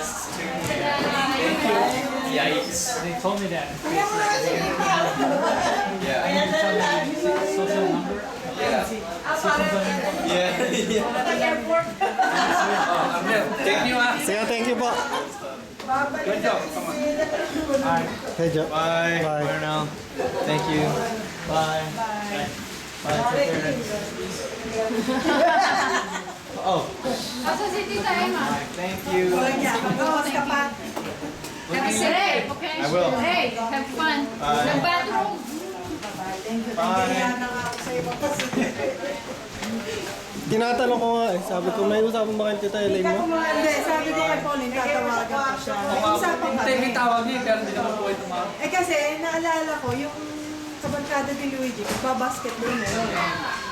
us too. Thank you. Yikes. They told me that. Yeah. Social number. Yeah. Yeah. Thank you. Sige, thank you po. Good job. Come on. Hey, Joe. Bye. Bye. For now. Thank you. Bye. Bye. Take care. Oh. Asa si Tita Emma? Thank you. Have a safe day, okay? I will. Hey, have fun. Bye. The bathroom. Bye. Tinatanong ko nga eh. Sabi ko, may usapan ba kayo Tita Elaine mo? Hindi, sabi ko kay Pauline, tatawagan ko siya. Usapan kami. Hindi, may tawag niya, pero hindi naman po ito mga... Eh kasi, naalala ko, yung kabarkada ni Luigi, magbabasketball na yun.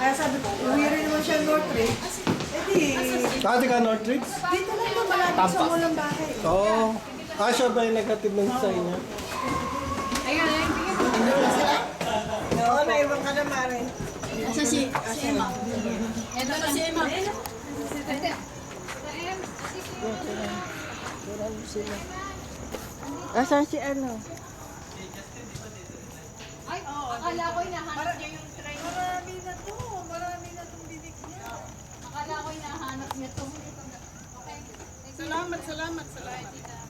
Kaya sabi ko, uwi rin naman siya Northridge. Eh di, Dati ka Northridge? dito lang yung malapit sa mulang bahay. Oo. Ah, siya ba yung nagkatid ng sa inyo? Ayun, ayun. Oo, naiwan ka na Mare. Asa si Emma? Ito na si Emma. Asan si ano? Ay, akala ko hinahanap niya yung train. Marami na itong binig niya. Akala ko hinahanap niya to. Okay. Salamat sa